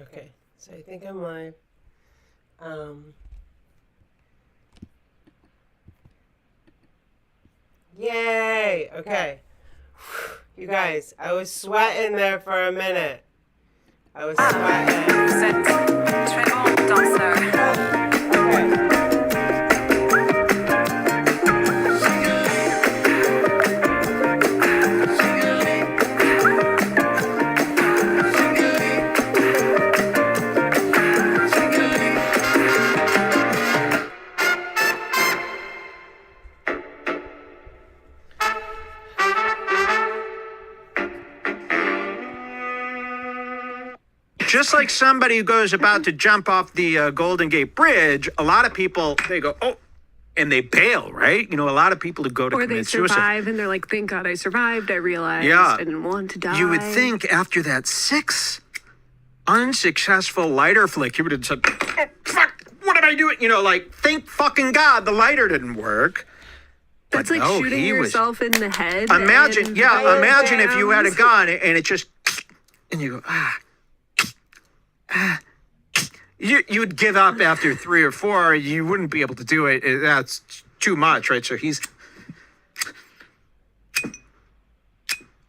Okay, so I think I'm live. Yay! Okay. You guys, I was sweating there for a minute. I was sweating. Vous êtes très bon danseur. Okay. Just like somebody who goes about to jump off the Golden Gate Bridge, a lot of people, they go, oh, and they bail, right? You know, a lot of people who go to Or they commit survive suicide. and they're like, thank God I survived. I realized Yeah. I didn't want to die. You would think after that 6 unsuccessful lighter flick, you would have said, oh, fuck, what am I doing? You know, like, thank fucking God the lighter didn't work. That's But like no, shooting he was- yourself in the head. Imagine, and imagine if you had a bounds. gun and it just, and you go, you'd give up after 3 or 4. You wouldn't be able to do it. That's too much, right? So he's,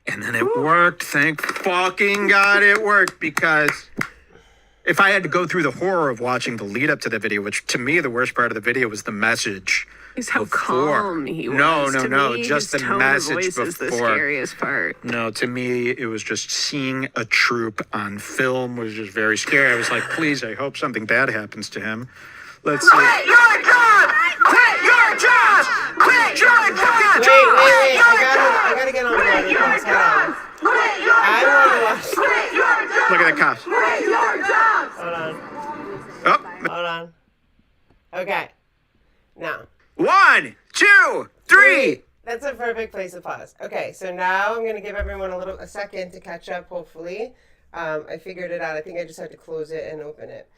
and then it worked. Thank fucking God it worked, because if I had to go through the horror of watching the lead up to the video, which to me the worst part of the video was the message. Is how before. calm he was. No, To me, just his the tone message of voice is the before. scariest part. No, to me, it was just seeing a troop on film was just very scary. I was like, please, I hope something bad happens to him. Let's see. Quit your job! Quit your job! Quit your fucking job! Wait. I gotta get on board with this. Hold on. Quit your I job! wanna watch. Quit your job! Look at the cops. Quit your job! Hold on. Oh, Hold on. Okay. Now. 1, 2, 3. That's a perfect place to pause. Okay, so now I'm gonna give everyone a second to catch up. Hopefully, I figured it out. I think I just had to close it and open it.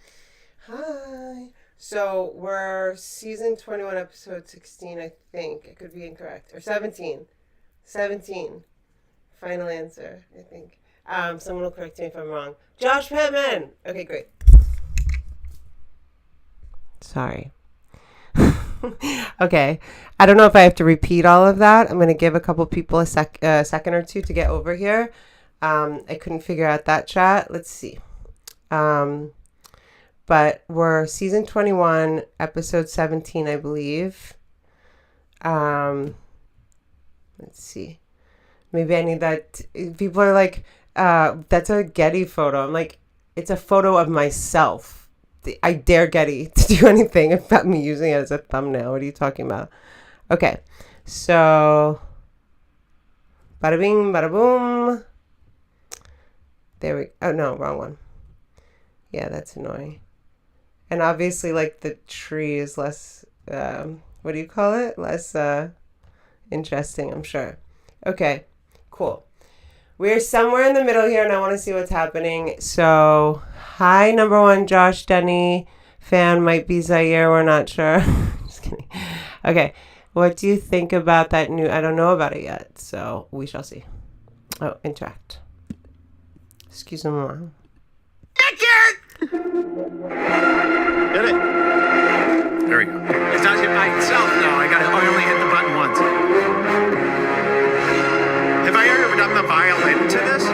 Hi. So we're season 21, episode 16. I think I could be incorrect, or 17. 17. Final answer. I think. Someone will correct me if I'm wrong. Josh Pittman. Okay, great. Sorry. Okay, I don't know if I have to repeat all of that. I'm going to give a couple people a second or two to get over here. I couldn't figure out that chat. Let's see. But we're season 21, episode 17, I believe. Let's see. Maybe I need that. People are like, that's a Getty photo. I'm like, it's a photo of myself. I dare Getty to do anything about me using it as a thumbnail. What are you talking about? Okay, so bada bing, bada boom. There we. Oh no, wrong one. Yeah, that's annoying. And obviously, like the tree is less. What do you call it? Less interesting, I'm sure. Okay, cool. We're somewhere in the middle here, and I want to see what's happening. So, hi, number 1, Josh Denny. Fan might be Zaire. We're not sure. Just kidding. Okay. What do you think about that new... I don't know about it yet, so we shall see. Oh, interact. Excuse me. Get it. There we go. It's not hit by itself. No, I only hit the button once. Have I ever done the violin to this?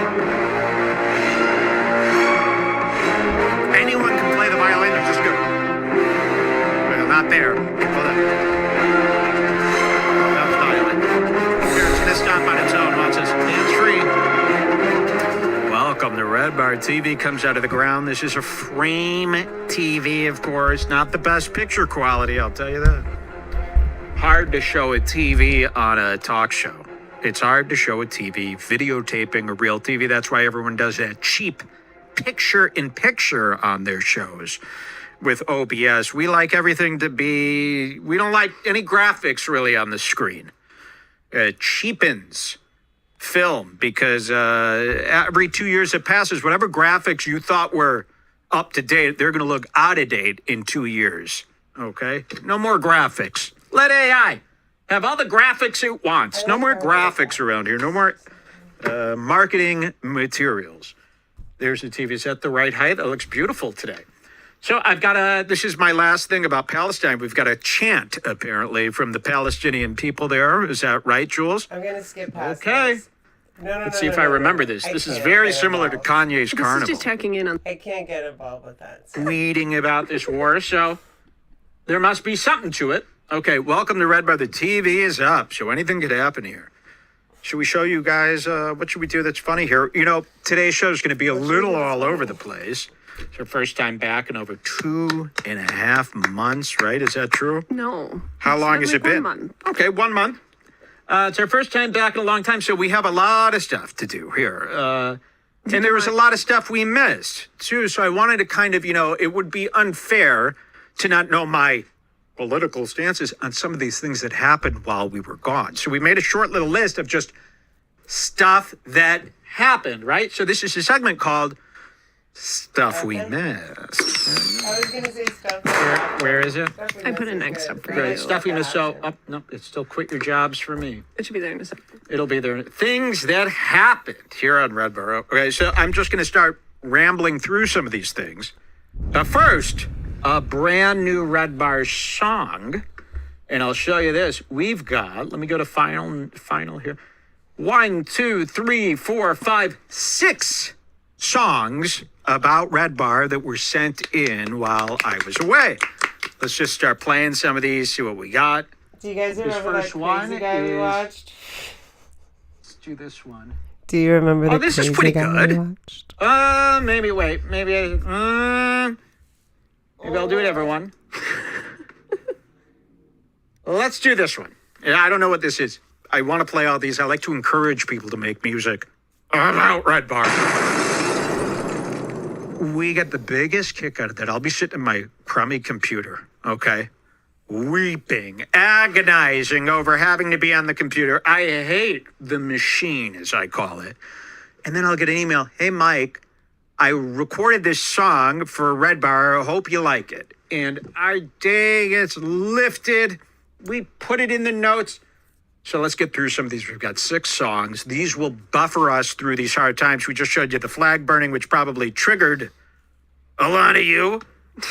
Anyone can play the violin or just go. Well, not there. Hold on. That's violin. Here, it's gonna stop on its own once it's hands-free. Welcome to Redbar. TV comes out of the ground. This is a frame TV, of course. Not the best picture quality, I'll tell you that. Hard to show a TV on a talk show. It's hard to show a TV videotaping a real TV. That's why everyone does that cheap picture-in-picture on their shows with OBS. We like everything to be... We don't like any graphics really on the screen. It cheapens film because every 2 years it passes, whatever graphics you thought were up to date, they're going to look out of date in 2 years. Okay? No more graphics. Let AI have all the graphics it wants. No more graphics around here. No more marketing materials. There's the TV. Is that the right height? That looks beautiful today. So I've got this is my last thing about Palestine. We've got a chant, apparently, from the Palestinian people there. Is that right, Jules? I'm going to skip past Okay. this. No, Let's see if I remember this. This is very similar to Kanye's This is Carnival. just checking in on. I can't get involved with that. So. Reading about this war, so there must be something to it. Okay, welcome to Redbar. The TV is up, so anything could happen here. Should we show you guys, what should we do that's funny here? You know, today's show is going to be a little all over the place. It's our first time back in over 2.5 months, right? Is that true? No. How long has it been? 1 month. Okay, 1 month. It's our first time back in a long time, so we have a lot of stuff to do here. And there was a lot of stuff we missed, too. So I wanted to kind of, it would be unfair to not know my political stances on some of these things that happened while we were gone. So we made a short little list of just stuff that happened, right? So this is a segment called Stuff We Missed. I was going to say stuff. Where is it? I put it next up for you. Right, Stuff We Missed. So, no, it's still Quit Your Jobs for me. It should be there in a second. It'll be there. Things that happened here on Redbar. Okay, so I'm just going to start rambling through some of these things. But first, a brand new Redbar song. And I'll show you this. We've got, let me go to final here. 1, 2, 3, 4, 5, 6 songs about Redbar that were sent in while I was away. Let's just start playing some of these, see what we got. Do you guys remember that first one crazy guy we is- watched? Let's do this one. Do you remember the this is crazy pretty guy we good. watched? Maybe wait. Maybe I'll do it, everyone. Let's do this one. Yeah, I don't know what this is. I want to play all these. I like to encourage people to make music about Redbar. We get the biggest kick out of that. I'll be sitting at my crummy computer, okay? Weeping, agonizing over having to be on the computer. I hate the machine, as I call it. And then I'll get an email. Hey, Mike, I recorded this song for Redbar. I hope you like it. And our day gets lifted. We put it in the notes. So let's get through some of these. We've got 6 songs. These will buffer us through these hard times. We just showed you the flag burning, which probably triggered a lot of you.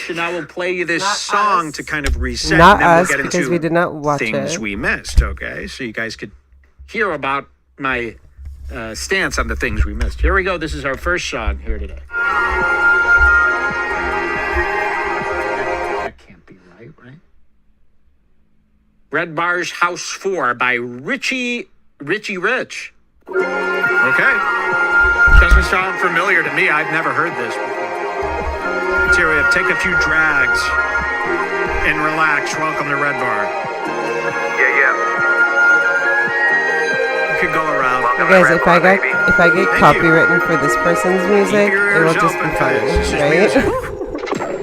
So now we'll play you this Not song us. to kind of reset. Not and then us, we'll get because into we did not watch things it. we missed, okay? So you guys could hear about my stance on the things we missed. Here we go. This is our first song here today. That can't be right? Redbar's House 4 by Richie Rich. Okay. Doesn't sound familiar to me. I've never heard this before. Let's hear it. Take a few drags and relax. Welcome to Redbar. Yeah. You could go around. Welcome You guys, to if I Redbar, get baby. if I get Thank copywritten for this person's music, it will just be funny, This is right? music.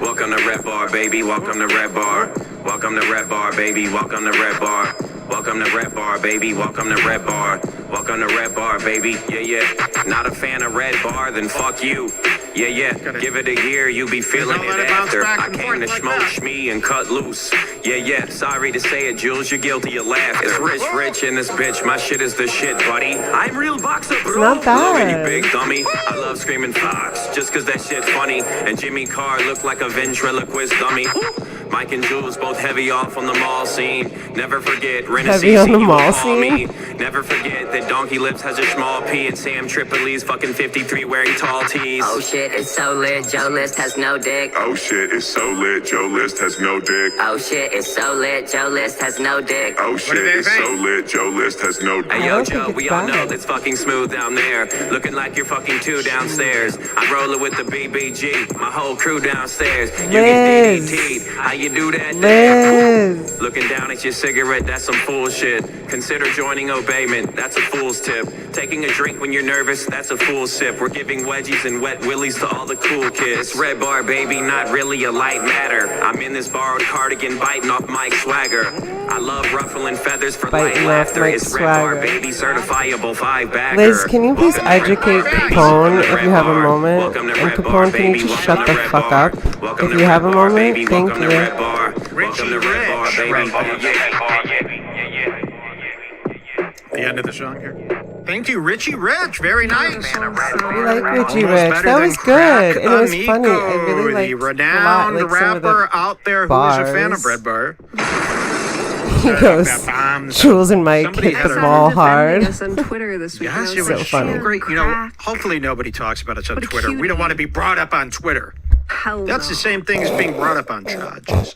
Welcome to Redbar, baby. Welcome to Redbar. Welcome to Redbar, baby. Welcome to Redbar. Welcome to Redbar, baby. Welcome to Redbar. Welcome to Redbar, baby. Yeah. Not a fan of Redbar, then fuck you. Yeah. Give it a year, you be feeling Don't let it it bounce after. back I and came forth to like smoke that. shmee and cut loose. Yeah. Sorry to say it, Jules, you're guilty of laughter. It's rich in this bitch. My shit is the shit, buddy. I'm real boxer, bro. not bad. Love you, big dummy. I love screaming fox, just cause that shit's funny. And Jimmy Carr looked like a ventriloquist dummy. Mike and Jules both heavy off on the mall scene. Never forget, Heavy on the mall scene? Never forget that Donkey Lips has a small P and Sam Tripoli's fucking 53 wearing tall tees. Oh shit, it's so lit, Joe List has no dick. Oh shit, it's so lit, Joe List has no dick. Oh shit, it's so lit, Joe List has no dick. Oh shit, they it's so think? lit, Joe List has no dick. Hey I yo, don't think Joe, it's we all know bad. that's fucking smooth down there. Looking like you're fucking 2 downstairs. I'm rolling with the BBG, my whole crew downstairs. You get Liz. DDT'd. How you do that? Liz. Looking down at your cigarette, that's some fool shit. Consider joining Obeyment, that's a fool's tip. Taking a drink when you're nervous, that's a fool sip. We're giving wedgies and wet willies to all the cool kids. Red Bar, baby, not really a light matter. I'm in this borrowed cardigan biting off Mike's swagger. I love ruffling feathers for light Biting off laughter. Mike's It's Red Bar, swagger. baby, certifiable 5-bagger. Liz, can you please educate Capone if you have a moment? Welcome to And Red Capone, Bar, can you baby. just Welcome shut to the Red fuck Bar. up? Welcome If to you have a Red Bar, moment, baby. thank Welcome you. to Red Bar. Welcome to Red Bar, baby. The end of the song here. Thank you, Richie Rich. Very nice. We like Richie Almost Rich. better That than was good. And it was Crack funny. I Amico, really liked the a lot, renowned like some of the rapper out there who is a fan of bars. Redbar. He goes, bombs. Jules and Mike Somebody hit had the a- ball hard. Us on Twitter this week. Yes, and I it so was funny. so great. You know, hopefully nobody talks about us on What a Twitter. We cutie. don't want to be brought up on Twitter. Hell That's no. the same thing as being brought up on charges.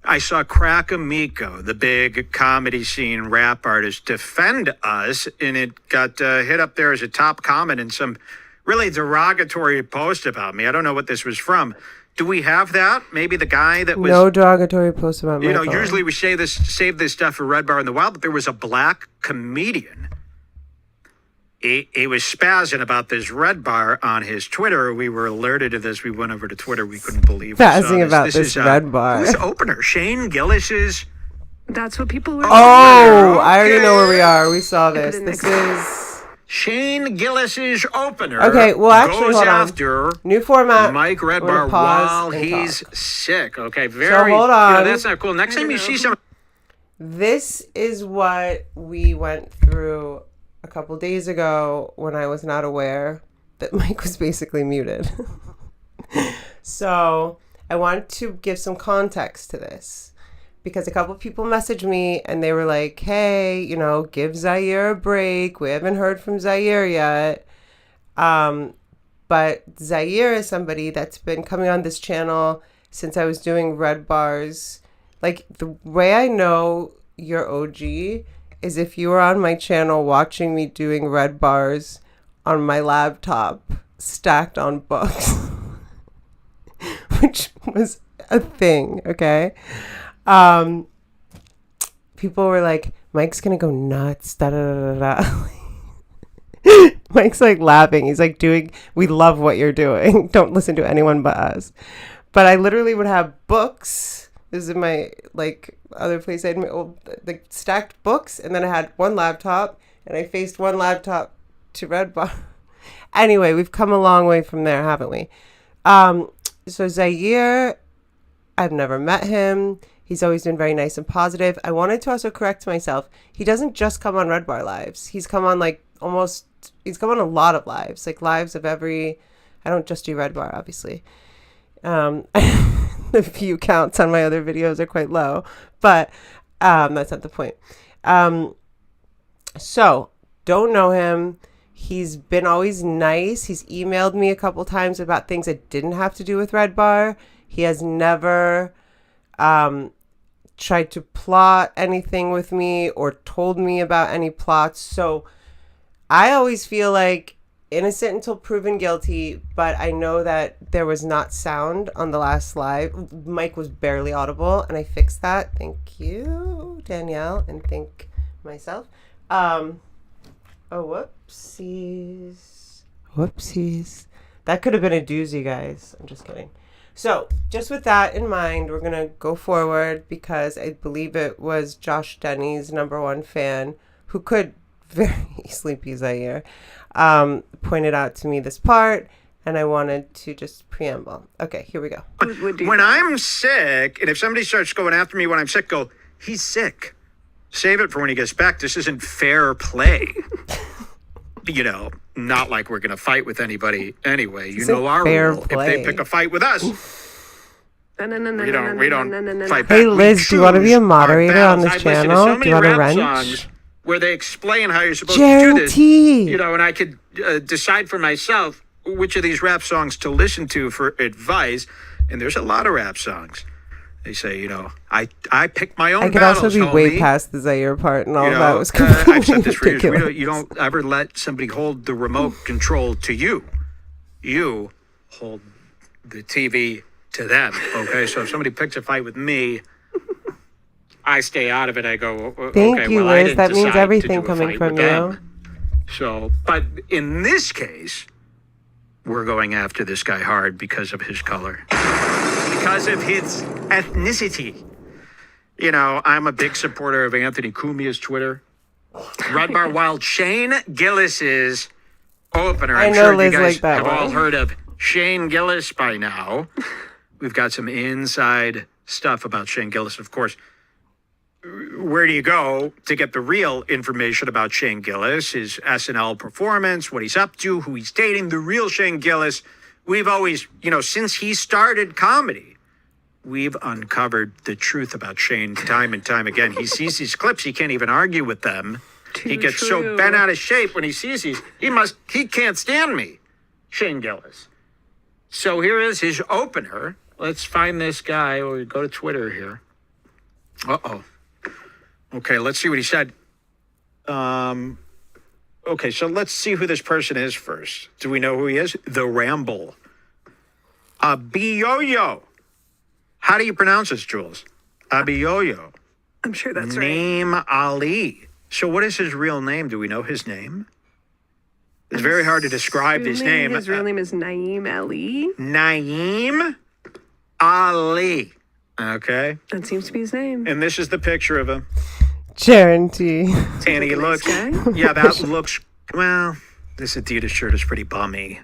I saw Crack Amico, the big comedy scene rap artist, defend us, and it got hit up there as a top comment in some really derogatory post about me. I don't know what this was from. Do we have that? Maybe the guy that was... No derogatory posts about You know, Michael. usually we save this stuff for Redbar in the Wild, but there was a black comedian. He was spazzing about this Redbar on his Twitter. We were alerted to this. We went over to Twitter. We couldn't believe we saw Spazzing about this is, Redbar. Who's the opener? Shane Gillis's... That's what people were. Oh, I already know where we are. We saw this. it This next is Shane Gillis's opener. Okay, well, actually, goes hold on. after new format. Mike We're Redbar gonna pause while and he's talk. sick. Okay, very. hold You know, on. that's not cool. Next time you see some. This is what we went through a couple days ago when I was not aware that Mike was basically muted. So I wanted to give some context to this because a couple people messaged me and they were like, hey, you know, give Zaire a break. We haven't heard from Zaire yet. But Zaire is somebody that's been coming on this channel since I was doing Red Bars. Like, the way I know you're OG is if you were on my channel watching me doing Red Bars on my laptop stacked on books, which was a thing, okay? People were like, Mike's gonna go nuts, da da da da. Mike's like laughing. He's like, we love what you're doing. Don't listen to anyone but us. But I literally would have books. This is in my like other place. I had my old like stacked books, and then I had one laptop, and I faced one laptop to Redbar. Anyway, we've come a long way from there, haven't we? So Zaire, I've never met him. He's always been very nice and positive. I wanted to also correct myself. He doesn't just come on Redbar lives. He's come on he's come on a lot of lives, like lives of every. I don't just do Redbar, obviously. The view counts on my other videos are quite low, but that's not the point. So don't know him. He's been always nice. He's emailed me a couple times about things that didn't have to do with Redbar. He has never tried to plot anything with me or told me about any plots. So I always feel like innocent until proven guilty, but I know that there was not sound on the last live. Mike was barely audible, and I fixed that. Thank you, Danielle, and thank myself. Oh, whoopsies. Whoopsies. That could have been a doozy, guys. I'm just kidding. So, just with that in mind, we're going to go forward because I believe it was Josh Denny's #1 fan who could very easily be Zaire, pointed out to me this part, and I wanted to just preamble. Okay, here we go. When I'm sick, and if somebody starts going after me when I'm sick, go, he's sick. Save it for when he gets back. This isn't fair play. You know, not like we're going to fight with anybody anyway. You know our fair rule. play. If they pick a fight with us, we don't fight back. Hey, We Liz, do you want to be a choose our moderator on battles. this I listen to channel? so Do many you want a rap wrench? songs where they explain how you're supposed to do this. Guarantee. You know, and I could decide for myself which of these rap songs to listen to for advice. And there's a lot of rap songs. They say, you know, I pick my own I could battles, also be homie. way past the Zaire part, and all You of that know, was completely I've said this for years. ridiculous. You don't ever let somebody hold the remote control to you. You hold the TV to them. Okay, so if somebody picks a fight with me, I stay out of it. I go, Thank okay, you, well, I Liz. didn't That means decide to everything do a coming fight from with you. them. So, but in this case, we're going after this guy hard because of his color, because of his ethnicity. You know, I'm a big supporter of Anthony Cumia's Twitter. Redbar Wild Shane Gillis's opener. I I'm know sure Liz you guys liked that have all one. heard of Shane Gillis by now. We've got some inside stuff about Shane Gillis, of course. where do you go to get the real information about Shane Gillis, his SNL performance, what he's up to, who he's dating, the real Shane Gillis? We've always, since he started comedy, we've uncovered the truth about Shane time and time again. He sees these clips, he can't even argue with them. He gets so bent out of shape when he sees these. He can't stand me, Shane Gillis. So here is his opener. Let's find this guy. We'll go to Twitter here. Uh-oh. Okay, let's see what he said. Okay, so let's see who this person is first. Do we know who he is? The Ramble. Abiyoyo. How do you pronounce this, Jules? Abiyoyo. I'm sure that's right. Name Ali. So what is his real name? Do we know his name? It's very hard to describe his name. His real name is Naeem Ali. Naeem Ali. Okay. That seems to be his name. And this is the picture of him. Guarantee. And he looks, yeah, that looks, well, this Adidas shirt is pretty bummy.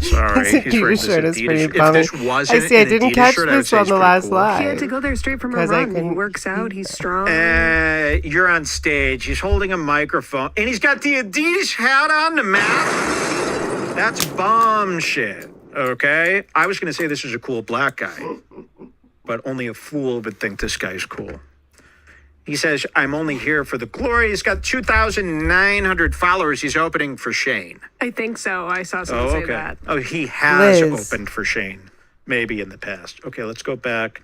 Sorry. This Adidas shirt is pretty bummy. If this wasn't I see, I didn't Adidas catch shirt, this on the last cool. live. He had to go there straight from a 'Cause I run. He couldn't- works out. He's strong. You're on stage. He's holding a microphone. And he's got the Adidas hat on, the mask. That's bomb shit, okay? I was going to say this is a cool black guy. But only a fool would think this guy's cool. He says, I'm only here for the glory. He's got 2,900 followers. He's opening for Shane. I think so. I saw someone say that. Oh, he has Liz. opened for Shane, maybe in the past. Okay, let's go back.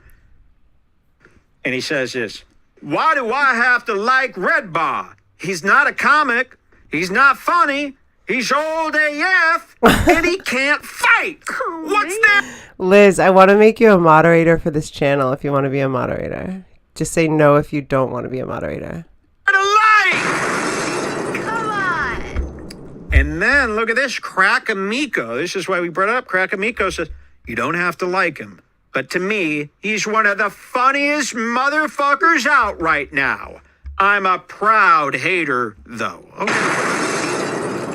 And he says this, why do I have to like Redbar? He's not a comic. He's not funny. He's old AF, and he can't fight. What's that? Liz, I want to make you a moderator for this channel if you want to be a moderator. Just say no if you don't want to be a moderator. Come on. And then look at this, Crackamico. This is why we brought it up. Crackamico says, you don't have to like him. But to me, he's one of the funniest motherfuckers out right now. I'm a proud hater, though. Okay.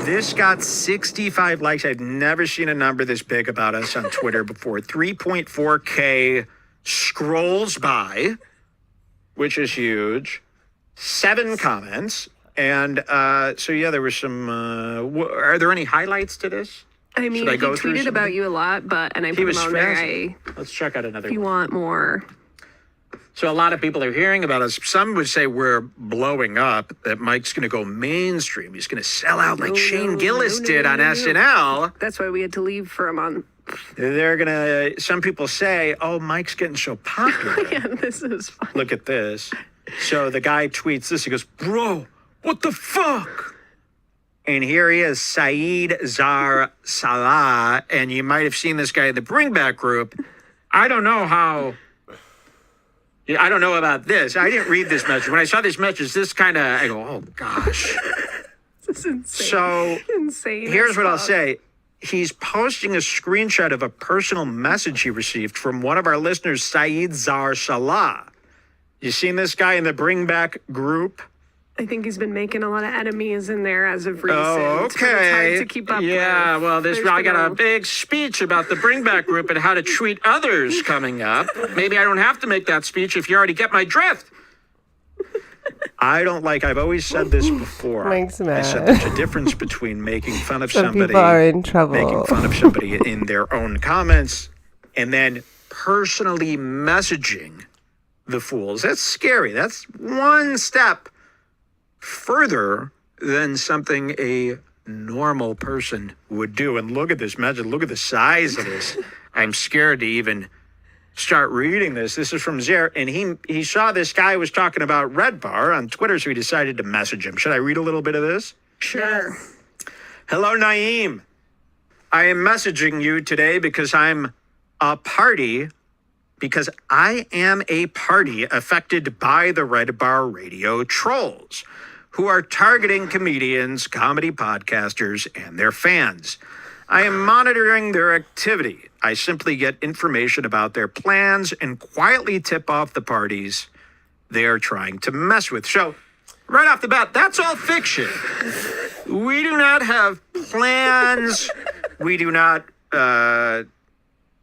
This got 65 likes. I've never seen a number this big about us on Twitter before. 3.4K scrolls by, which is huge. 7 comments. And so, yeah, there was some... are there any highlights to this? I mean, Should I he go through tweeted some? about you a lot, and I He put was him on there. spazzing. Let's check out another If you one. want more. So a lot of people are hearing about us. Some would say we're blowing up, that Mike's going to go mainstream. He's going to sell out like Shane Gillis did on SNL. That's why we had to leave for a month. They're going to, some people say, oh, Mike's getting so popular. Yeah, this is fun. Look at this. So the guy tweets this. He goes, bro, what the fuck? And here he is, Zar Salah. And you might have seen this guy in the Bring Back group. I don't know how... I don't know about this. I didn't read this message. When I saw this message, this kind of, I go, oh, gosh. This is insane. So insane. here's what I'll say. He's posting a screenshot of a personal message he received from one of our listeners, Zar Salah. You seen this guy in the Bring Back group? I think he's been making a lot of enemies in there as of recent. Oh, but it's okay. hard to keep up yeah, with. well, There's I got been a big speech about the Bring Back group and how to treat others coming up. Maybe I don't have to make that speech if you already get my drift. I've always said this before. Mike's I mad. said there's a difference between making fun of Some somebody, people are in trouble. making fun of somebody in their own comments, and then personally messaging the fools. That's scary. That's one step further than something a normal person would do. And look at this message. Look at the size of this. I'm scared to even start reading this. This is from Zar, and he saw this guy was talking about Redbar on Twitter, so he decided to message him. Should I read a little bit of this? Sure. Hello, Naeem. I am messaging you today because I am a party affected by the Redbar radio trolls who are targeting comedians, comedy podcasters, and their fans. I am monitoring their activity. I simply get information about their plans and quietly tip off the parties they are trying to mess with. So, right off the bat, that's all fiction. We do not have plans. We do not,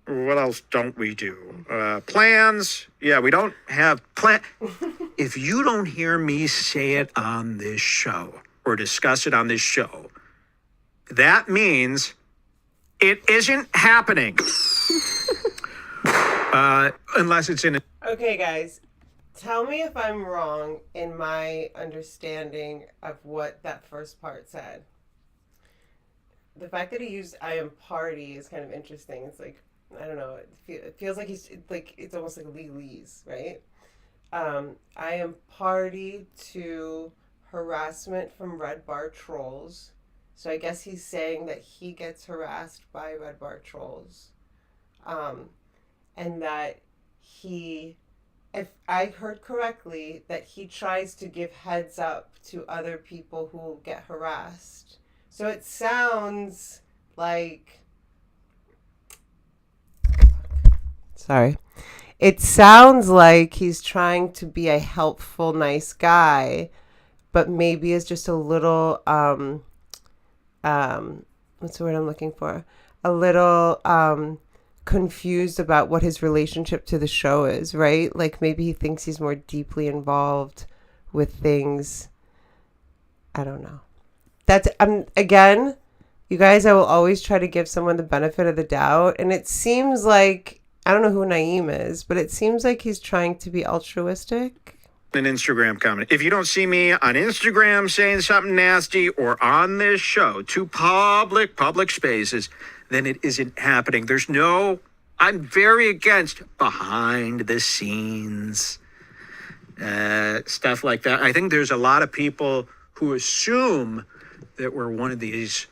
What else don't we do? Plans. Yeah, we don't have plan. If you don't hear me say it on this show or discuss it on this show, that means it isn't happening. Unless it's in a... Okay, guys, tell me if I'm wrong in my understanding of what that first part said. The fact that he used "I am party" is kind of interesting. It's like, I don't know, it feels like it's almost like legalese, right? I am party to harassment from Redbar trolls. So I guess he's saying that he gets harassed by Redbar trolls. And that he, if I heard correctly, that he tries to give heads up to other people who get harassed. So it sounds like... Sorry. It sounds like he's trying to be a helpful, nice guy, but maybe is just a little, what's the word I'm looking for? A little, confused about what his relationship to the show is, right? Like maybe he thinks he's more deeply involved with things. I don't know. That's, again, you guys, I will always try to give someone the benefit of the doubt. And it seems like, I don't know who Naeem is, but it seems like he's trying to be altruistic. An Instagram comment. If you don't see me on Instagram saying something nasty or on this show, two public spaces, then it isn't happening. I'm very against behind the scenes stuff like that. I think there's a lot of people who assume that we're one of these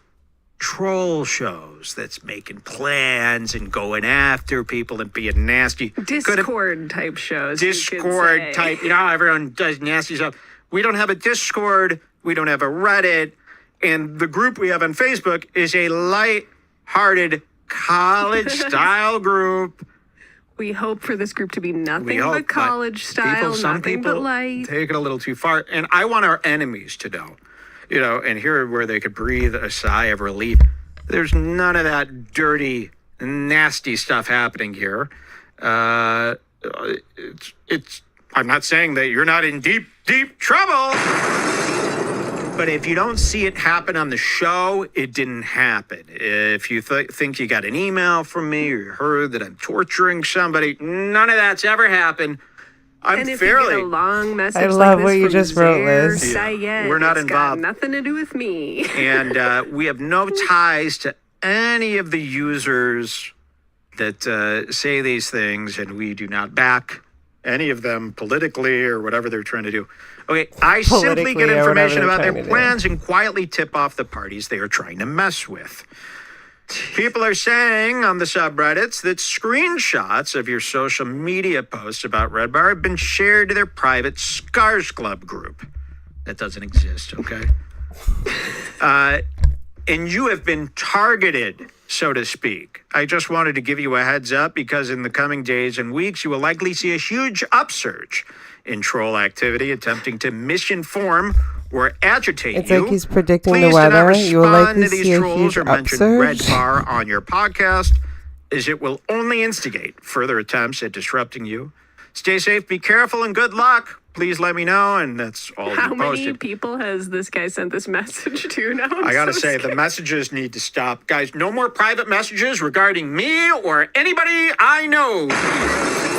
troll shows that's making plans and going after people and being nasty. Discord type shows. Discord type, how everyone does nasty stuff. We don't have a Discord. We don't have a Reddit. And the group we have on Facebook is a light-hearted college-style group. We hope for this group to be nothing but college style, nothing but light. Take it a little too far. And I want our enemies to know, and hear where they could breathe a sigh of relief. There's none of that dirty, nasty stuff happening here. I'm not saying that you're not in deep, deep trouble. But if you don't see it happen on the show, it didn't happen. If you think you got an email from me or you heard that I'm torturing somebody, none of that's ever happened. And if you get a long message, I love like what this you from just wrote, Zar Liz. Salah, We're not it's involved. Got nothing to do with me. And we have no ties to any of the users that say these things, and we do not back any of them politically or whatever they're trying to do. Okay, I simply get information about their plans and quietly tip off the parties they are trying to mess with. People are saying on the subreddits that screenshots of your social media posts about Redbar have been shared to their private Scars Club group. That doesn't exist, okay? And you have been targeted, so to speak. I just wanted to give you a heads up because in the coming days and weeks, you will likely see a huge upsurge in troll activity attempting to misinform or agitate you. It's like he's predicting Please the weather. do not You will likely respond to these see a trolls huge or mention upsurge. Redbar on your podcast, as it will only instigate further attempts at disrupting you. Stay safe, be careful, and good luck. Please let me know, and that's all How you many posted. people has this guy sent this message to now? I gotta say, the messages need to stop. Guys, no more private messages regarding me or anybody I know.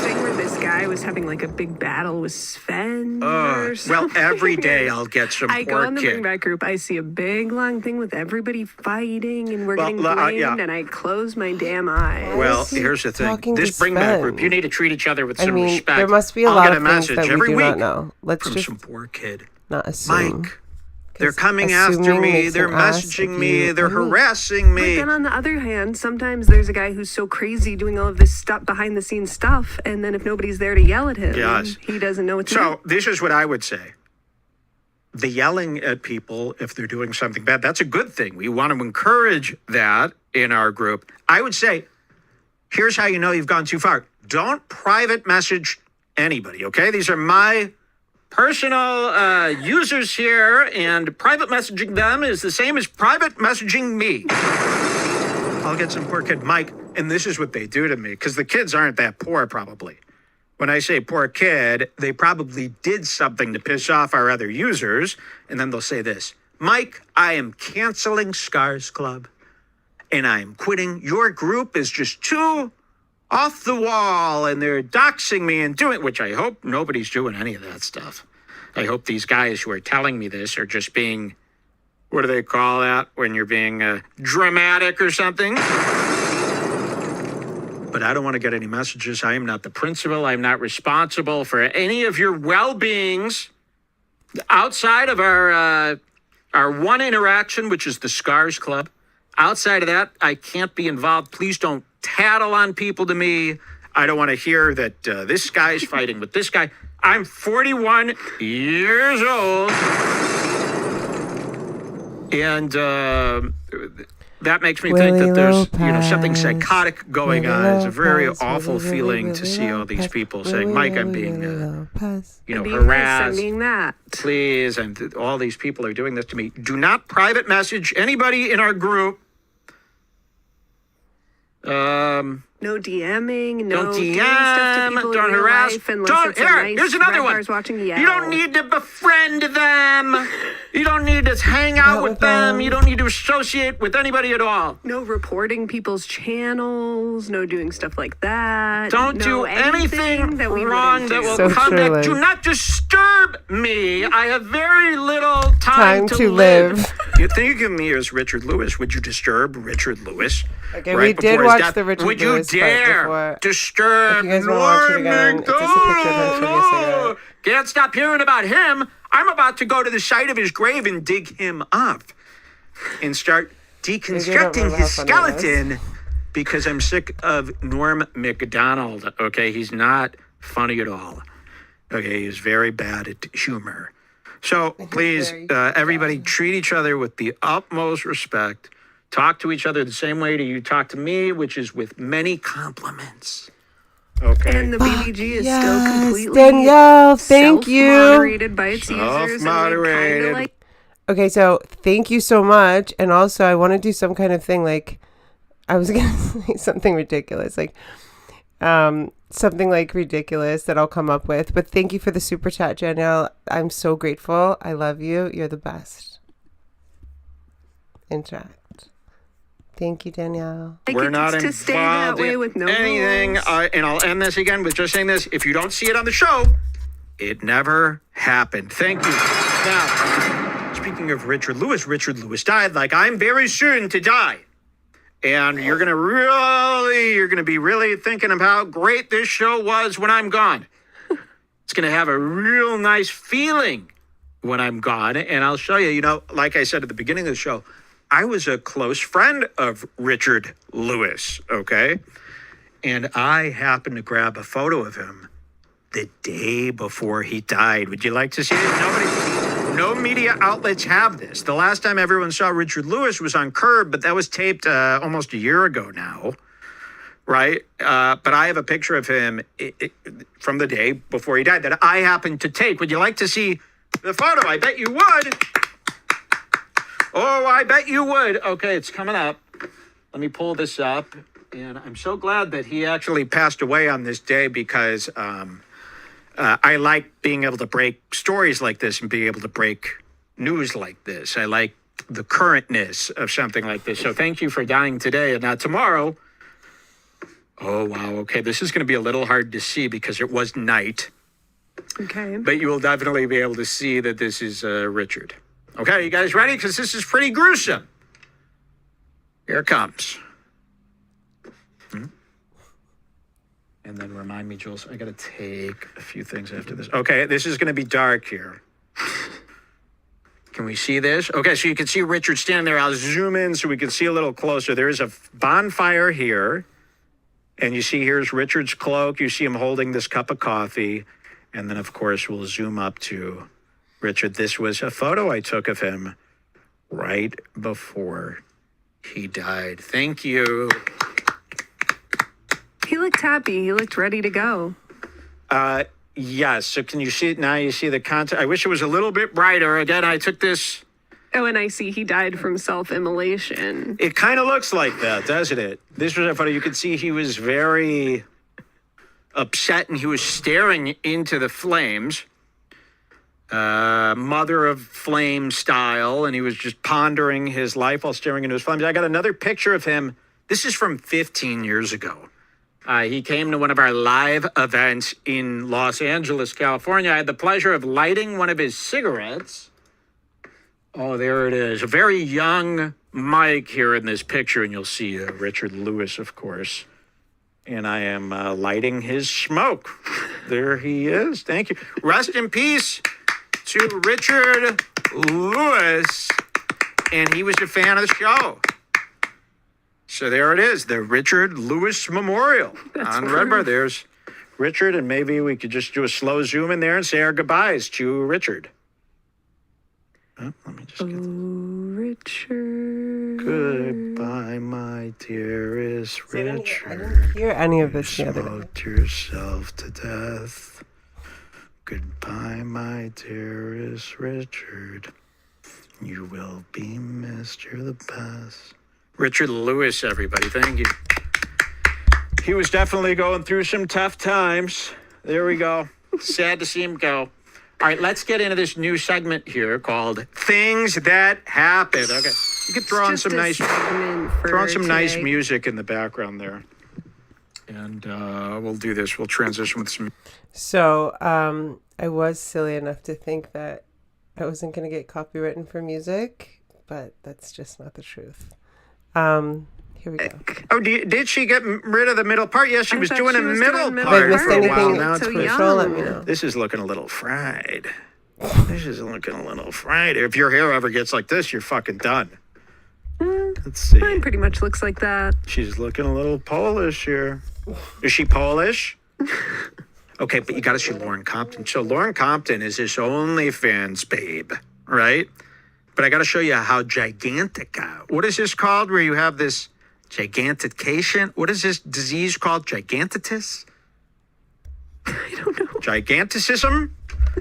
thing where this guy was having like a big battle with Sven or something. Well, every day I'll get some I go poor on the kid. Bring Back group, I see a big long thing with everybody fighting and we're getting blamed, and I close my damn eyes. Well, is he here's the thing. talking to This Bring Back Sven? group, you need to treat each other with I some mean, respect. there must be a I'll lot get of a things message that we every do week not know. Let's from just some poor kid. not assume. Mike, they're coming after assuming me. makes They're an ass messaging of me. you. They're I mean, harassing But me. then on the other hand, sometimes there's a guy who's so crazy doing all of this stuff behind the scenes stuff, and then if nobody's there to yell at him, Yes. he doesn't know what to do. So this is what I would say. The yelling at people if they're doing something bad, that's a good thing. We want to encourage that in our group. I would say, here's how you know you've gone too far. Don't private message anybody, okay? These are my personal users here, and private messaging them is the same as private messaging me. I'll get some poor kid. Mike, and this is what they do to me, because the kids aren't that poor probably. When I say poor kid, they probably did something to piss off our other users, and then they'll say this, Mike, I am canceling Scars Club, and I'm quitting. Your group is just too off the wall, and they're doxing me and doing, which I hope nobody's doing any of that stuff. I hope these guys who are telling me this are just being, what do they call that when you're being dramatic or something? But I don't want to get any messages. I am not the principal. I'm not responsible for any of your well-beings outside of our one interaction, which is the Scars Club. Outside of that, I can't be involved. Please don't tattle on people to me. I don't want to hear that this guy's fighting with this guy. I'm 41 years old. And that makes me think that there's something psychotic going on. It's a very awful feeling to see all these people saying, Mike, I'm being, harassed. Sending that. Please, and all these people are doing this to me. Do not private message anybody in our group. No DMing, no Don't doing stuff to people don't in real harass. life unless Don't it's a nice here's another one. Redbar's watching You don't need to befriend them. You don't need to hang out with them. You don't need to associate with anybody at all. No reporting people's channels, no doing stuff like that. Don't do anything that we wrong wouldn't that do. will So come back. truly. Do not disturb me. I have very little time to live. You think of me as Richard Lewis. Would you disturb Richard Lewis? Okay, right we did before his watch death? the Richard Would Lewis you fight dare before. disturb If you guys wanna watch it Lauren again, it's just a picture of him smoking a cigarette. Compton? Can't stop hearing about him. I'm about to go to the site of his grave and dig him up and start deconstructing remember his how funny it was. skeleton because I'm sick of Norm Macdonald. Okay, he's not funny at all. Okay, he's very bad at humor. So please, everybody, treat each other with the utmost respect. Talk to each other the same way that you talk to me, which is with many compliments. Okay. And the BBG is still completely Danielle, thank you. self-moderated by its users. And we Self-moderated. kinda like Okay, so thank you so much. And also, I want to do some kind of thing like, I was going to say something ridiculous, like something like ridiculous that I'll come up with. But thank you for the super chat, Danielle. I'm so grateful. I love you. You're the best. Interact. Thank you, Danielle. We're it not to stay that involved way in with no anything. rules. And I'll end this again with just saying this. If you don't see it on the show, it never happened. Thank you. Now, speaking of Richard Lewis died like I'm very soon to die. And you're going to be really thinking of how great this show was when I'm gone. It's going to have a real nice feeling when I'm gone. And I'll show you, like I said at the beginning of the show, I was a close friend of Richard Lewis, okay? And I happened to grab a photo of him the day before he died. Would you like to see it? No media outlets have this. The last time everyone saw Richard Lewis was on Curb, but that was taped almost a year ago now, right? But I have a picture of him from the day before he died that I happened to take. Would you like to see the photo? I bet you would. Oh, I bet you would. Okay, it's coming up. Let me pull this up. And I'm so glad that he actually passed away on this day because I like being able to break stories like this and being able to break news like this. I like the currentness of something like this. So thank you for dying today and not tomorrow. Oh, wow. Okay, this is going to be a little hard to see because it was night. Okay. But you will definitely be able to see that this is Richard. Okay, you guys ready? Because this is pretty gruesome. Here it comes. And then remind me, Jules, I got to take a few things after this. Okay, this is going to be dark here. Can we see this? Okay, so you can see Richard standing there. I'll zoom in so we can see a little closer. There is a bonfire here. And you see here's Richard's cloak. You see him holding this cup of coffee. And then, of course, we'll zoom up to Richard. This was a photo I took of him right before he died. Thank you. He looked happy. He looked ready to go. Yes. So can you see it now? You see the content. I wish it was a little bit brighter. Again, I took this Oh, and I see he died from self-immolation. It kind of looks like that, doesn't it? This was a photo. You could see he was very upset and he was staring into the flames, mother of flame style, and he was just pondering his life while staring into his flames. I got another picture of him. This is from 15 years ago. He came to one of our live events in Los Angeles, California. I had the pleasure of lighting one of his cigarettes. Oh, there it is. A very young Mike here in this picture, and you'll see Richard Lewis, of course. And I am lighting his smoke. There he is. Thank you. Rest in peace to Richard Lewis. And he was a fan of the show. So there it is, the Richard Lewis Memorial on Redbar. There's Richard, and maybe we could just do a slow zoom in there and say our goodbyes to Richard. Oh, let me just get Richard. Goodbye, my dearest I Richard. didn't hear any of this the other day. Smoked yourself to death. Goodbye, my dearest Richard. You will be missed. You're the best. Richard Lewis, everybody. Thank you. He was definitely going through some tough times. There we go. Sad to see him go. All right, let's get into this new segment here called Things That Happen. Okay. You could throw on some nice music in the background there. And we'll do this. We'll transition with some. So I was silly enough to think that I wasn't going to get copywritten for music, but that's just not the truth. Here we go. Oh, did she get rid of the middle part? Yes, she was doing a middle If I part missed for a while. anything Now it's crucial, let me know. This is looking a little fried. This is looking a little fried. If your hair ever gets like this, you're fucking done. Let's see. Mine pretty much looks like that. She's looking a little Polish here. Is she Polish? Okay, but you got to see Lauren Compton. So Lauren Compton is his OnlyFans babe, right? But I got to show you how gigantic. What is this called where you have this gigantication? What is this disease called? Gigantitis? I don't know. Giganticism?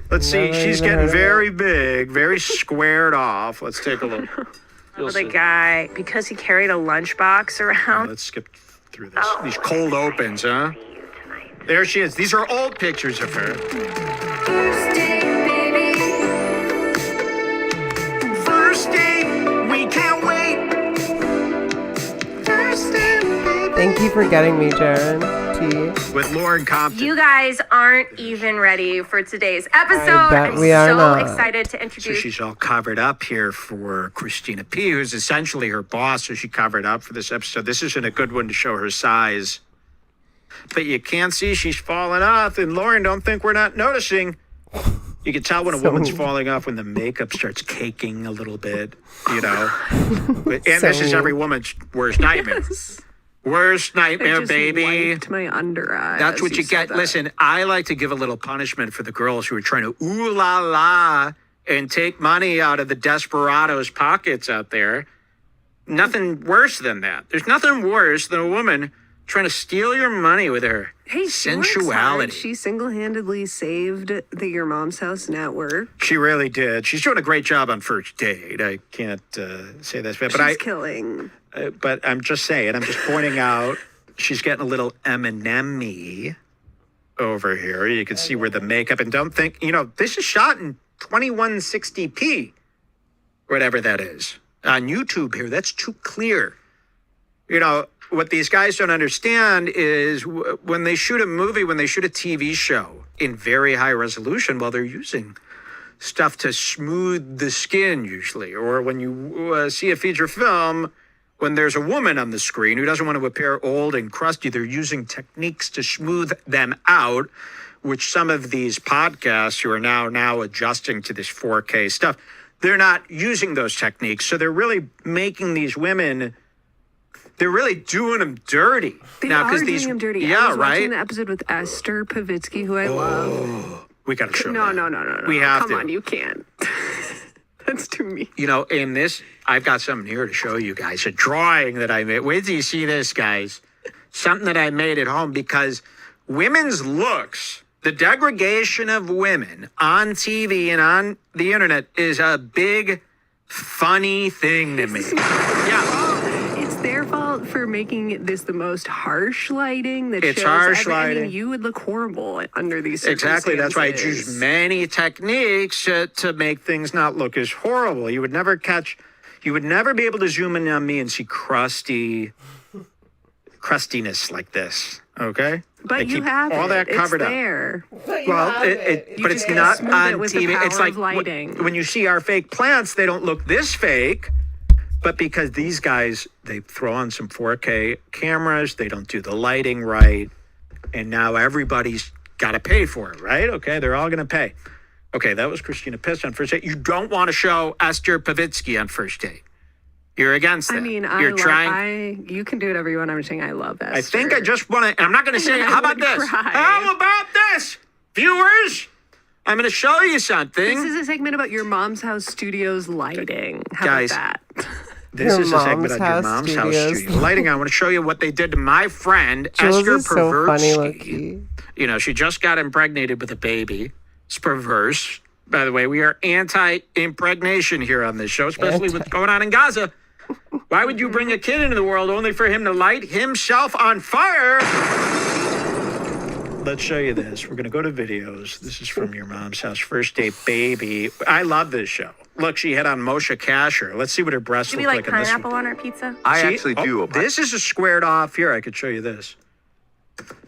Let's see. She's getting very big, very squared off. Let's take a look. The guy, because he carried a lunchbox around. Let's skip through this. These cold opens, huh? There she is. These are old pictures of her. First date, baby. First date, we can't wait. First date, baby. Thank you for getting me, Jaron T. With Lauren Compton. You guys aren't even ready for today's episode. bet I'm we are so not. excited to So introduce. she's all covered up here for Christina P., who's essentially her boss. So she covered up for this episode. This isn't a good one to show her size. But you can't see she's falling off. And Lauren, don't think we're not noticing. You can tell when a woman's falling off when the makeup starts caking a little bit, you know. And this is every woman's worst nightmare. Worst nightmare, I just baby. wiped my under eye. That's as what you said get. that. Listen, I like to give a little punishment for the girls who are trying to ooh la la and take money out of the desperados' pockets out there. Nothing worse than that. There's nothing worse than a woman trying to steal your money with her Hey, she works hard. sensuality. She single-handedly saved the Your Mom's House network. She really did. She's doing a great job on First Date. I can't say this, but She's killing. But I'm just saying. I'm just pointing out she's getting a little Eminem-y over here. You can see where the makeup. And don't think, this is shot in 2160p, whatever that is. On YouTube here, that's too clear. What these guys don't understand is when they shoot a movie, when they shoot a TV show in very high resolution, well, they're using stuff to smooth the skin usually. Or when you see a feature film, when there's a woman on the screen who doesn't want to appear old and crusty, they're using techniques to smooth them out, which some of these podcasts who are now adjusting to this 4K stuff, they're not using those techniques. So they're really making these women... They're really doing them dirty. They are doing them dirty. Yeah, I was right? watching the episode with Esther Pavitsky, who I love. We got to show No. that. We have Come to. on, you can't. That's too mean. In this, I've got something here to show you guys. A drawing that I made. Wait till you see this, guys. Something that I made at home because women's looks, the degradation of women on TV and on the internet is a big funny thing to me. Yeah. It's their fault for making this the most harsh lighting that It's shows harsh I mean, lighting. you would look horrible under these circumstances. Exactly. That's why I choose many techniques to make things not look as horrible. You would never be able to zoom in on me and see crustiness like this. Okay? But I you keep have all that covered it's up. there. Well, but it's just not smooth on it with the TV. It's power like of lighting. when you see our fake plants, they don't look this fake. But because these guys, they throw on some 4K cameras, they don't do the lighting right, and now everybody's got to pay for it, right? Okay, they're all going to pay. Okay, that was Christina Piss on First Date. You don't want to show Esther Pavitsky on First Date. You're against that. I mean, you can do whatever you want. I'm just saying I love that. I think I just want to, and I'm not going to say, how about this? Cry. How about this? Viewers, I'm going to show you something. This is a segment about your mom's house studios lighting. How Guys, about that? This Your is a segment on your Mom's mom's House house Studios. studio lighting. I want to show you what they did to my friend, Jules Esther is so funny, Pervertsky. low-key. You know, she just got impregnated with a baby. It's perverse. By the way, we are anti-impregnation here on this show, especially what's going on in Gaza. Why would you bring a kid into the world only for him to light himself on fire? Let's show you this. We're going to go to videos. This is from your mom's house. First Date Baby. I love this show. Look, she had on Moshe Kasher. Let's see what her breasts Do look we like like in this one. pineapple on our pizza? I See? actually do. This is a squared off. Here, I could show you this.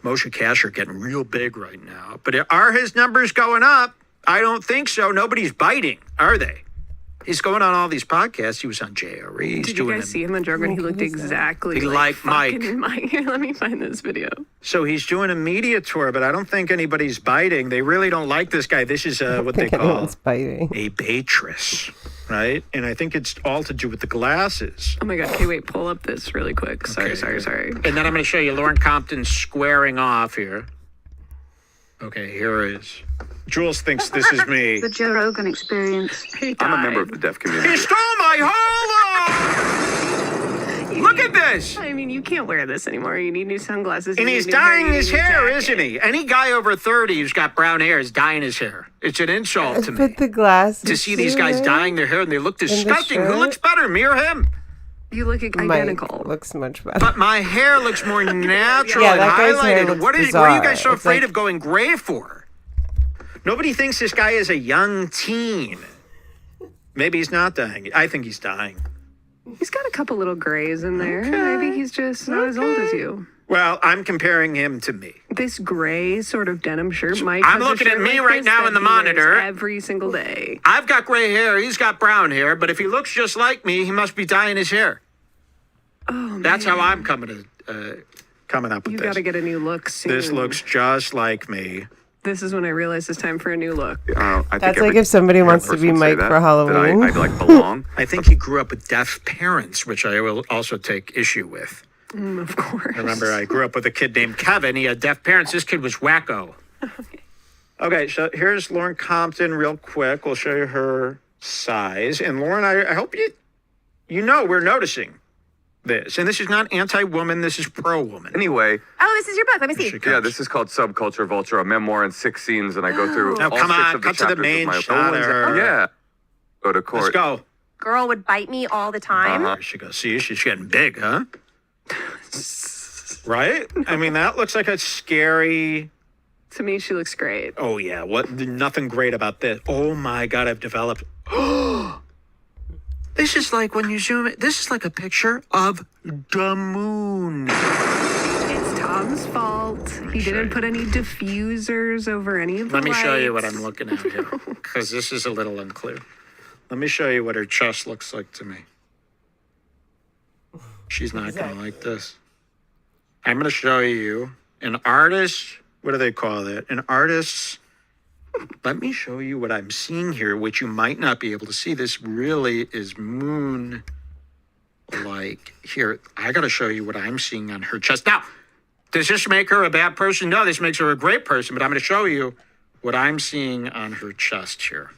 Moshe Kasher getting real big right now. But are his numbers going up? I don't think so. Nobody's biting, are they? He's going on all these podcasts. He was on JRE. He's Did you doing guys see him on Jargon? He looked exactly like Mike. fucking Mike. Here, let me find this video. So he's doing a media tour, but I don't think anybody's biting. They really don't like this guy. This is what they call Anyone's biting. a batress, right? And I think it's all to do with the glasses. Oh my god, okay, wait, pull up this really quick. Sorry. And then I'm going to show you Lauren Compton squaring off here. Okay, here it is. Jules thinks this is me. The Joe Rogan Experience. I'm a member of the deaf community. He stole my holo! Look at this! I mean, you can't wear this anymore. You need new sunglasses. And you he's need new hair, dyeing you his need new hair, jacket. isn't he? Any guy over 30 who's got brown hair is dyeing his hair. It's an insult to me. But the glasses. To see these guys too, dyeing their hair and they look the disgusting. Who shirt? looks better, me or him? You look Mike identical. looks much better. But my hair looks more natural Yeah, and that guy's hair highlighted. looks What are you bizarre. guys so It's afraid like- of going gray for? Nobody thinks this guy is a young teen. Maybe he's not dying. I think he's dying. He's got a couple little grays in there. Maybe he's just not as old as you. Well, I'm comparing him to me. This gray sort of denim shirt, Mike. I'm has a looking at shirt me like right this now that in the he wears monitor. every single day. I've got gray hair. He's got brown hair. But if he looks just like me, he must be dyeing his hair. Oh, That's man. how I'm coming up with You this. got to get a new look soon. This looks just like me. This is when I realized it's time for a new look. I think That's every like if somebody wants to person be would say Mike that, for that Halloween. I like belong. I think he grew up with deaf parents, which I will also take issue with. Of course. Remember, I grew up with a kid named Kevin. He had deaf parents. This kid was wacko. Okay, so here's Lauren Compton real quick. We'll show you her size. And Lauren, I hope you know we're noticing this. And this is not anti-woman. This is pro-woman. Anyway, Oh, this is your book. Let me Here see. she comes. yeah, this is called Subculture Vulture, a memoir in 6 scenes, and I go through Now, all come 6 on, of the cut to the chapters main of my shot of her. Yeah. Go to court. Let's go. Girl would bite me all the time. There she goes. See, she's getting big, huh? Right? I mean, that looks like a scary... To me, she looks great. Oh, yeah. Nothing great about this. Oh, my God, I've developed... This is like when you zoom in. This is like a picture of the moon. It's Tom's fault. He show didn't you. put any diffusers over any of the Let me show you what lights. I'm looking at here, because this is a little unclear. Let me show you what her chest looks like to me. She's not going to like this. I'm going to show you an artist. What do they call it? An artist. Let me show you what I'm seeing here, which you might not be able to see. This really is moon. Like, here, I got to show you what I'm seeing on her chest. Now, does this make her a bad person? No, this makes her a great person, but I'm going to show you what I'm seeing on her chest here.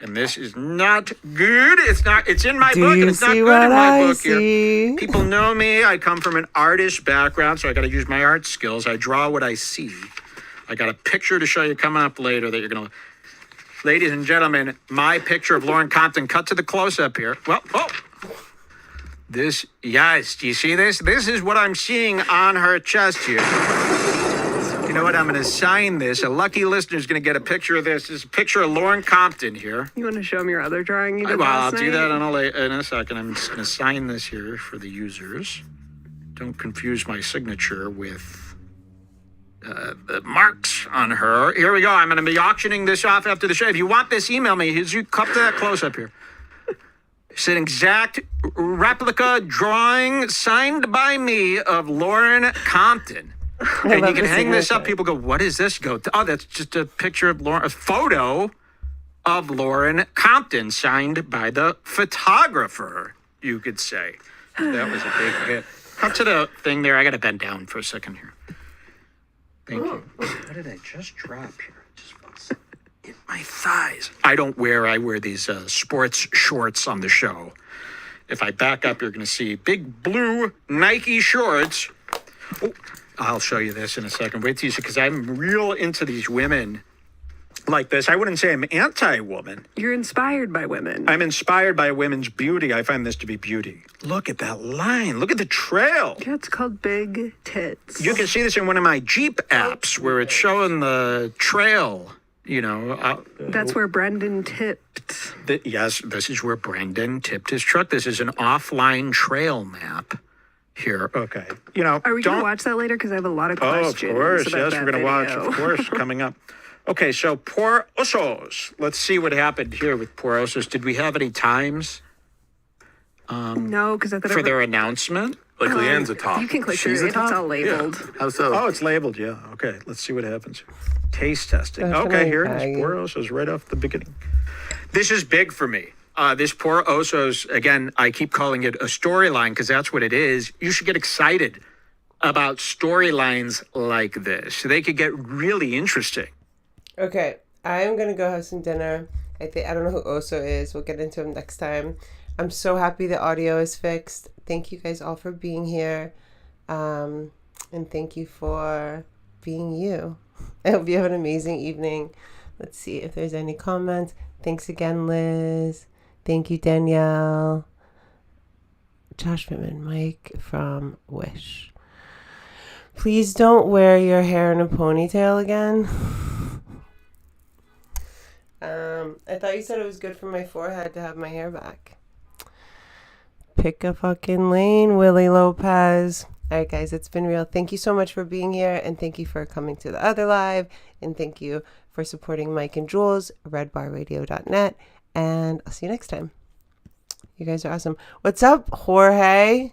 And this is not good. It's in my Do book, and you it's not see good what in my I book here. see? People know me. I come from an artist background, so I got to use my art skills. I draw what I see. I got a picture to show you coming up later that you're going to... Ladies and gentlemen, my picture of Lauren Compton. Cut to the close-up here. Well, oh. This, yes, do you see this? This is what I'm seeing on her chest here. You know what? I'm going to sign this. A lucky listener is going to get a picture of this. This is a picture of Lauren Compton here. You want to show him your other drawing you did Well, last I'll do that night? in a second. I'm just going to sign this here for the users. Don't confuse my signature with the marks on her. Here we go. I'm going to be auctioning this off after the show. If you want this, email me. Here's you up to that close-up here. It's an exact replica drawing signed by me of Lauren Compton. And you can hang this up. People go, what is this? You go, oh, that's just a picture of Lauren, a photo of Lauren Compton signed by the photographer, you could say. That was a big hit. Cut to the thing there. I got to bend down for a second here. Thank you. What did I just drop here? Just in my thighs. I wear these sports shorts on the show. If I back up, you're going to see big blue Nike shorts. Oh, I'll show you this in a second. Wait till you see, because I'm real into these women like this. I wouldn't say I'm anti-woman. You're inspired by women. I'm inspired by women's beauty. I find this to be beauty. Look at that line. Look at the trail. Yeah, it's called Big Tits. You can see this in one of my Jeep apps where it's showing the trail. You know, That's where Brendan tipped. Yes, this is where Brendan tipped his truck. This is an offline trail map here. Okay. You know, Are we going to watch that later? Because I have a lot of questions. Of course. About Yes, that we're going to watch, video. of course, coming up. Okay, so Poor Osos. Let's see what happened here with Poor Osos. Did we have any times No, because I thought for their announcement? Like Leanne's a top. you can click She's through a it. It's top? all labeled. How so? Oh, it's labeled, yeah. Okay, let's see what happens. Taste testing. Definitely Okay, here it is. baggy. Poor Osos right off the beginning. This is big for me. This Poor Osos, again, I keep calling it a storyline because that's what it is. You should get excited about storylines like this. They could get really interesting. Okay, I'm gonna go have some dinner. I don't know who Oso is. We'll get into him next time. I'm so happy the audio is fixed. Thank you guys all for being here, and thank you for being you. I hope you have an amazing evening. Let's see if there's any comments. Thanks again, Liz. Thank you, Danielle. Josh Pittman, Mike from Wish. Please don't wear your hair in a ponytail again. I thought you said it was good for my forehead to have my hair back. Pick a fucking lane, Willie Lopez. All right, guys, it's been real. Thank you so much for being here, and thank you for coming to the other live, and thank you for supporting Mike and Jules, redbarradio.net, and I'll see you next time. You guys are awesome. What's up, Jorge?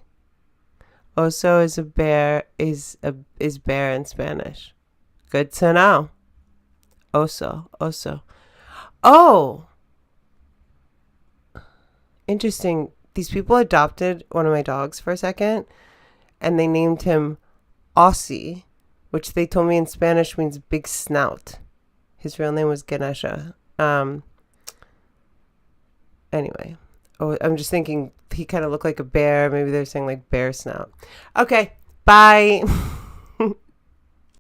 Oso is a bear, is bear in Spanish. Good to know. Oso. Oh! Interesting. These people adopted one of my dogs for a second, and they named him Aussie, which they told me in Spanish means big snout. His real name was Ganesha. Anyway. Oh, I'm just thinking he kind of looked like a bear. Maybe they're saying like bear snout. Okay. Bye.